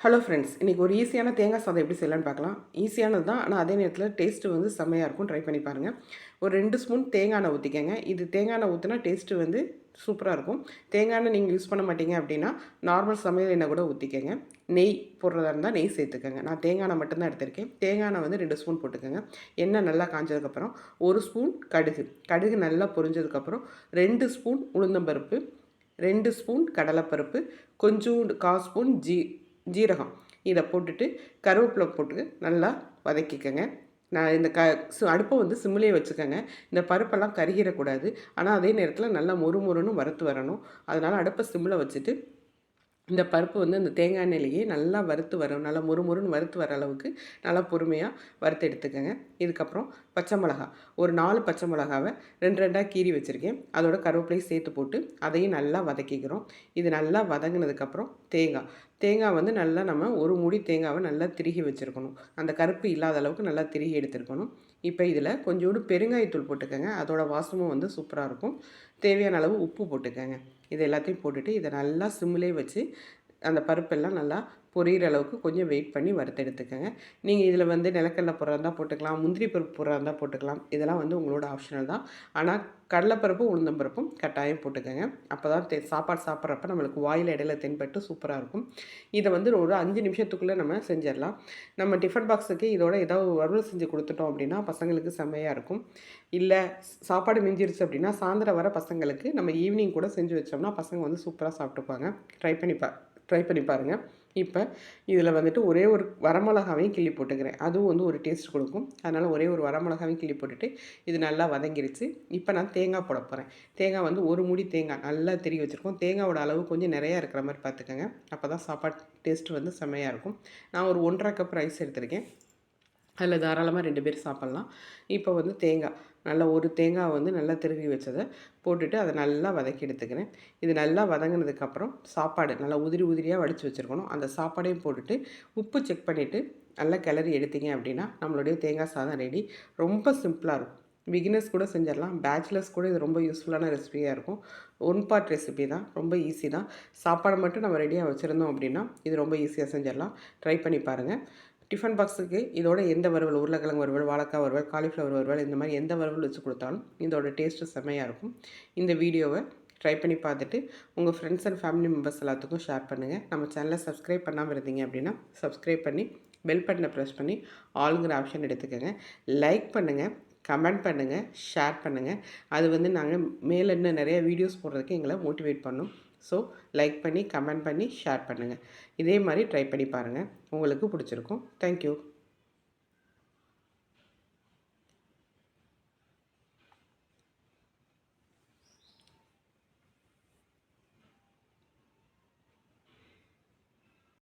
Hello friends, இன்றைக்கி ஒரு ஈஸியான தேங்காய் சாதம் எப்படி செய்யலான்னு பார்க்கலாம். ஈஸியானது தான், ஆனால் அதே நேரத்தில் டேஸ்ட்டு வந்து செம்மையாக இருக்கும். ட்ரை பண்ணி பாருங்கள். ஒரு 2 ஸ்பூன் தேங்காய் எண்ணெய் ஊற்றிக்கங்க. இது தேங்காய் எண்ணெய் ஊற்றினா டேஸ்ட்டு வந்து சூப்பராக இருக்கும். தேங்காய் எண்ணெய் நீங்கள் யூஸ் பண்ண மாட்டீங்க அப்படின்னா நார்மல் சமையல் எண்ணெய் கூட ஊற்றிக்கங்க. நெய் போடுறதா இருந்தால் நெய் சேர்த்துக்கங்க. நான் தேங்காய் எண்ணெய் மட்டும்தான் எடுத்திருக்கேன். தேங்காய் எண்ணெய் வந்து 2 ஸ்பூன் போட்டுக்கோங்க. எண்ணெய் நல்லா காஞ்சதுக்கப்புறம் 1 ஸ்பூன் கடுகு நல்லா பொரிஞ்சதுக்கப்புறம் 2 ஸ்பூன் உளுந்தம்பருப்பு, 2 ஸ்பூன் கடலைப்பருப்பு, கொஞ்சோண்டு 1/4 ஸ்பூன் ஜீரகம் இதை போட்டுட்டு கருவேப்பிலை போட்டு நல்லா வதக்கிக்கங்க. நான் இந்த அடுப்பை வந்து சிம்மிலே வச்சுக்கோங்க. இந்த பருப்பெல்லாம் கருகிடக்கூடாது. ஆனால் அதே நேரத்தில் நல்லா மொறுமொறுன்னு வறுத்து வரணும். அதனால் அடுப்பை சிம்மில் வச்சுட்டு இந்த பருப்பு வந்து அந்த தேங்காய் எண்ணெயிலேயே நல்லா வறுத்து வரும். நல்லா மொறுமொறுன்னு வறுத்து வர அளவுக்கு நல்லா பொறுமையாக வறுத்து எடுத்துக்கோங்க. இதுக்கப்புறம் பச்சை மிளகா, ஒரு 4 பச்சை மிளகாவை 2 கீறி வச்சுருக்கேன். அதோட கருவேப்பிலையும் சேர்த்து போட்டு அதையும் நல்லா வதக்கிக்கிறோம். இது நல்லா வதங்கினதுக்கப்புறம் தேங்காய் வந்து நல்லா நம்ம ஒரு மூடி தேங்காவை நல்லா திருகி வச்சுருக்கணும். அந்த கருப்பு இல்லாத அளவுக்கு நல்லா திருகி எடுத்துருக்கணும். இப்போ இதில் கொஞ்சோண்டு பெருங்காயத்தூள் போட்டுக்கோங்க. அதோட வாசமும் வந்து சூப்பராக இருக்கும். தேவையான அளவு உப்பு போட்டுக்கோங்க. இது எல்லாத்தையும் போட்டுட்டு இதை நல்லா சிம்மிலே வச்சு அந்த பருப்பெல்லாம் நல்லா பொரியிற அளவுக்கு கொஞ்சம் வெயிட் பண்ணி வறுத்து எடுத்துக்கோங்க. நீங்கள் இதில் வந்து நிலக்கடலை போடுறதா இருந்தால் போட்டுக்கலாம், முந்திரி பருப்பு போடுறதா இருந்தால் போட்டுக்கலாம். இதெல்லாம் வந்து உங்களோட ஆப்ஷனல் தான். ஆனால் கடலைப்பருப்பும் உளுந்தம்பருப்பும் கட்டாயம் போட்டுக்கோங்க. அப்போ தான் சாப்பாடு சாப்பிட்றப்ப நம்மளுக்கு வாயில் இடையில தென்பட்டு சூப்பராக இருக்கும். இதை வந்து ஒரு 5 நிமிஷத்துக்குள்ளே நம்ம செஞ்சிடலாம். நம்ம டிஃபன் பாக்ஸுக்கு இதோட ஏதாவது வறுவல் செஞ்சு கொடுத்துட்டோம் அப்படின்னா பசங்களுக்கு செம்மையாக இருக்கும். இல்லை சாப்பாடு மிஞ்சிருச்சு அப்படின்னா சாயந்தரம் வர பசங்களுக்கு நம்ம ஈவினிங் கூட செஞ்சு வச்சோம்னா பசங்க வந்து சூப்பராக சாப்பிட்டுப்பாங்க. ட்ரை பண்ணி பாருங்கள். இப்போ இதில் வந்துட்டு ஒரே ஒரு வரமிளகாவையும் கிள்ளி போட்டுக்கிறேன். அதுவும் வந்து ஒரு டேஸ்ட் கொடுக்கும். அதனால் ஒரே ஒரு வரமிளகாவையும் கிள்ளி போட்டுட்டு இது நல்லா வதங்கிருச்சு. இப்போ நான் தேங்காய் போட போகிறேன். தேங்காய் வந்து ஒரு மூடி தேங்காய் நல்லா திருகி வச்சுருக்கோம். தேங்காயோட அளவு கொஞ்சம் நிறையா இருக்கிற மாதிரி பார்த்துக்கோங்க. அப்போ தான் சாப்பாடு டேஸ்ட்டு வந்து செம்மையாக இருக்கும். நான் ஒரு 1½ கப் ரைஸ் எடுத்திருக்கேன். அதில் தாராளமாக 2 பேர் சாப்பிட்லாம். இப்போ வந்து நல்லா ஒரு தேங்காய் வந்து நல்லா திருவி வச்சதை போட்டுட்டு அதை நல்லா வதக்கி எடுத்துக்கிறேன். இது நல்லா வதங்கினதுக்கப்புறம் சாப்பாடு நல்லா உதிரியாக வடித்து வச்சுருக்கணும். அந்த சாப்பாடையும் போட்டுட்டு உப்பு செக் பண்ணிவிட்டு நல்லா கிளறி எடுத்தீங்க அப்படின்னா நம்மளுடைய தேங்காய் சாதம் ரெடி. ரொம்ப சிம்பிளாக இருக்கும். பிகினர்ஸ் கூட செஞ்சிடலாம். பேச்சுலர்ஸ் கூட இது ரொம்ப யூஸ்ஃபுல்லான ரெசிபியாக இருக்கும். 1 பார்ட் ரெசிபி தான். ரொம்ப ஈஸி தான். சாப்பாடு மட்டும் நம்ம ரெடியாக வச்சுருந்தோம் அப்படின்னா இது ரொம்ப ஈஸியாக செஞ்சிடலாம். ட்ரை பண்ணி பாருங்கள். டிஃபன் பாக்ஸுக்கு இதோட எந்த வறுவல், உருளைக்கிழங்கு வறுவல், வாழைக்காய் வறுவல், காலிஃப்ளவர் வறுவல், இந்த மாதிரி எந்த வறுவல் வச்சு கொடுத்தாலும் இதோட டேஸ்ட்டு செம்மையாக இருக்கும். இந்த வீடியோவை ட்ரை பண்ணி பார்த்துட்டு உங்கள் ஃப்ரெண்ட்ஸ் அண்ட் ஃபேமிலி மெம்பர்ஸ் எல்லாத்துக்கும் ஷேர் பண்ணுங்கள். நம்ம சேனலை சப்ஸ்கிரைப் பண்ணாமல் இருந்தீங்க அப்படின்னா சப்ஸ்கிரைப் பண்ணி பெல் பட்டனை ப்ரெஸ் பண்ணி ஆளுங்கிற ஆப்ஷன் எடுத்துக்கோங்க. லைக் பண்ணுங்கள், கமெண்ட் பண்ணுங்கள், ஷேர் பண்ணுங்கள். அது வந்து நாங்கள் மேலே இன்னும் நிறைய வீடியோஸ் போடுறதுக்கு எங்களை மோட்டிவேட் பண்ணும். ஸோ லைக் பண்ணி, கமெண்ட் பண்ணி, ஷேர் பண்ணுங்கள். இதே மாதிரி ட்ரை பண்ணி பாருங்கள். உங்களுக்கு பிடிச்சிருக்கும். தேங்க்யூ.